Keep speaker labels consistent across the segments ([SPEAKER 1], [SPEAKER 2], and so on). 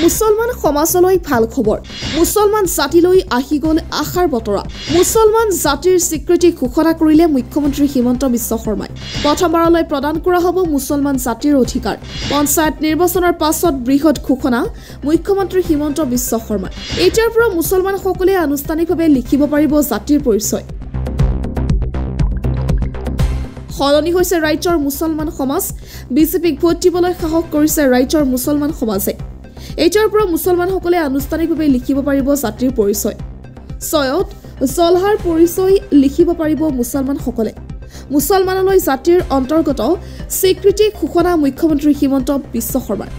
[SPEAKER 1] মুছলমান সমাজলৈ ভাল খবৰ মুছলমান জাতিলৈ আহি গ'ল আশাৰ বতৰা মুছলমান জাতিৰ স্বীকৃতি ঘোষণা কৰিলে মুখ্যমন্ত্ৰী হিমন্ত বিশ্ব শৰ্মাই প্ৰথমবাৰলৈ প্ৰদান কৰা হ'ব মুছলমান জাতিৰ অধিকাৰ পঞ্চায়ত নিৰ্বাচনৰ পাছত বৃহৎ ঘোষণা মুখ্যমন্ত্ৰী হিমন্ত বিশ্ব শৰ্মা এতিয়াৰ পৰা মুছলমানসকলে আনুষ্ঠানিকভাৱে লিখিব পাৰিব জাতিৰ পৰিচয় সলনি হৈছে ৰাজ্যৰ মুছলমান সমাজ বিজেপিক ভোট দিবলৈ সাহস কৰিছে ৰাজ্যৰ মুছলমান সমাজে এতিয়াৰ পৰা মুছলমানসকলে আনুষ্ঠানিকভাৱে লিখিব পাৰিব জাতিৰ পৰিচয় ছয়ত জলহাৰ পৰিচয় লিখিব পাৰিব মুছলমানসকলে মুছলমানলৈ জাতিৰ অন্তৰ্গত স্বীকৃতি ঘোষণা মুখ্যমন্ত্ৰী হিমন্ত বিশ্ব শৰ্মাৰ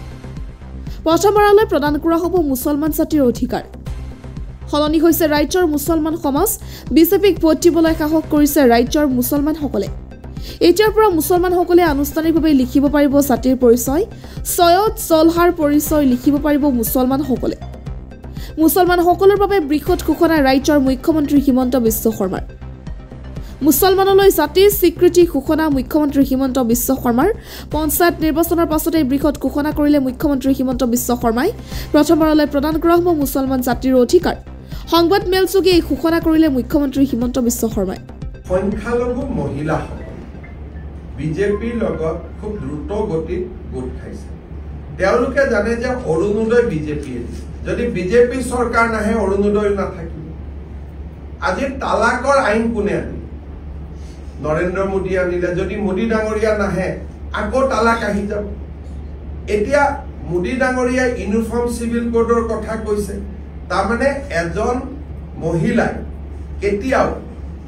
[SPEAKER 1] প্ৰথমবাৰলৈ প্ৰদান কৰা হ'ব মুছলমান জাতিৰ অধিকাৰ সলনি হৈছে ৰাজ্যৰ মুছলমান সমাজ বিজেপিক ভোট দিবলৈ সাহস কৰিছে ৰাজ্যৰ মুছলমানসকলে এতিয়াৰ পৰা মুছলমানসকলে আনুষ্ঠানিকভাৱে লিখিব পাৰিব জাতিৰ পৰিচয় ছয়ত জলহাৰ পৰিচয় লিখিব পাৰিব মুছলমানসকলে মুছলমানসকলৰ বাবে বৃহৎ ঘোষণা ৰাজ্যৰ মুখ্যমন্ত্ৰী হিমন্ত বিশ্ব শৰ্মাৰ মুছলমানলৈ জাতিৰ স্বীকৃতি ঘোষণা মুখ্যমন্ত্ৰী হিমন্ত বিশ্ব শৰ্মাৰ পঞ্চায়ত নিৰ্বাচনৰ পাছতে বৃহৎ ঘোষণা কৰিলে মুখ্যমন্ত্ৰী হিমন্ত বিশ্ব শৰ্মাই প্ৰথমবাৰলৈ প্ৰদান কৰা হ'ব মুছলমান জাতিৰ অধিকাৰ সংবাদ মেলযোগে এই ঘোষণা কৰিলে মুখ্যমন্ত্ৰী হিমন্ত বিশ্ব শৰ্মাই
[SPEAKER 2] সংখ্যালঘু মহিলা বিজেপিৰ লগত খুব দ্ৰুত গতিত গোট খাইছে তেওঁলোকে জানে যে অৰুণোদয় বিজেপিয়ে যদি বিজেপি চৰকাৰ নাহে অৰুণোদয় নাথাকিব আজি তালাকৰ আইন কোনে আনিলে নৰেন্দ্ৰ মোদী আনিলে যদি মোদী ডাঙৰীয়া নাহে আকৌ তালাক আহি যাব এতিয়া মোদী ডাঙৰীয়া ইউনিফৰ্ম চিভিল কোডৰ কথা কৈছে তাৰমানে এজন মহিলাই কেতিয়াও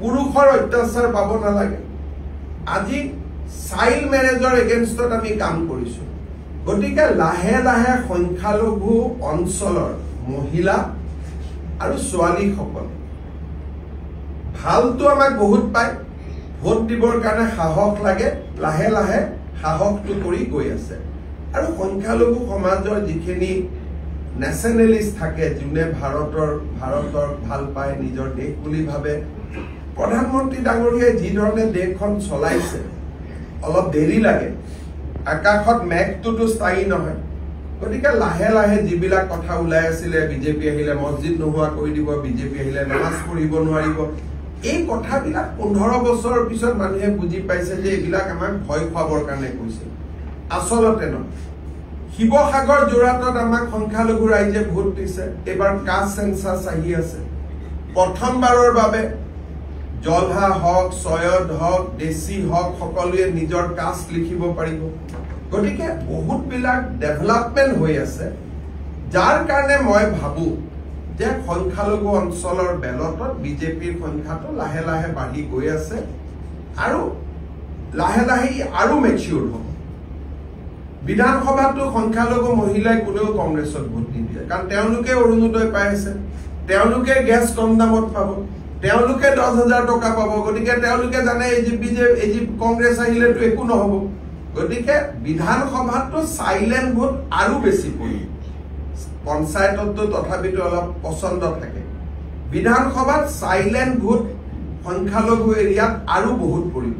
[SPEAKER 2] পুৰুষৰ অত্যাচাৰ পাব নালাগে আজি চাইল্ড মেৰেজৰ এগেইনষ্টত আমি কাম কৰিছো গতিকে লাহে লাহে সংখ্যালঘু অঞ্চলৰ মহিলা আৰু ছোৱালীসকল ভালটো আমাক বহুত পায় ভোট দিবৰ কাৰণে সাহস লাগে লাহে লাহে সাহসটো কৰি গৈ আছে আৰু সংখ্যালঘু সমাজৰ যিখিনি নেশ্যনেলিষ্ট থাকে যোনে ভাৰতৰ ভাল পায় নিজৰ দেশ বুলি ভাবে প্ৰধানমন্ত্ৰী ডাঙৰীয়াই যি ধৰণে দেশখন চলাইছে অলপ দেৰি লাগে আকাশত মেঘটোতো স্থায়ী নহয় গতিকে লাহে লাহে যিবিলাক কথা ওলাই আছিলে বিজেপি আহিলে মছজিদ নোহোৱা কৰি দিব বিজেপি আহিলে নামাজ পঢ়িব নোৱাৰিব এই কথাবিলাক 15 বছৰৰ পিছত মানুহে বুজি পাইছে যে এইবিলাক আমাক ভয় খুৱাবৰ কাৰণে কৈছে আচলতে নহয় শিৱসাগৰ যোৰহাটত আমাক সংখ্যালঘু ৰাইজে ভোট দিছে এবাৰ কাষ্ট সেন্সাস আহি আছে প্ৰথমবাৰৰ বাবে জলহা হক ছয়দ হক দেশী হক সকলোৱে নিজৰ কাষ্ট লিখিব পাৰিব গতিকে বহুত বিলাক ডেভেলপমেন্ট হৈ আছে যাৰ কাৰণে মই ভাবো যে সংখ্যালঘু অঞ্চলৰ বেলটত বিজেপিৰ সংখ্যাটো লাহে লাহে বাঢ়ি গৈ আছে আৰু লাহে লাহে আৰু মেচিউৰ হ'ব বিধানসভাটো সংখ্যালঘু মহিলাই কোনেও কংগ্ৰেছত ভোট নিদিয়ে কাৰণ তেওঁলোকে অৰুণোদয় পাই আছে তেওঁলোকে গেছ কম দামত পাব তেওঁলোকে 10,000 টকা পাব গতিকে তেওঁলোকে জানে এই যে কংগ্ৰেছ আহিলেতো একো নহব গতিকে বিধানসভাটো সাইলেন্ট ভোট আৰু বেছি পৰিব পঞ্চায়ততো তথাপিতো অলপ পছন্দ থাকে বিধানসভাত সাইলেন্ট ভোট সংখ্যালঘু এৰিয়াত আৰু বহুত পৰিব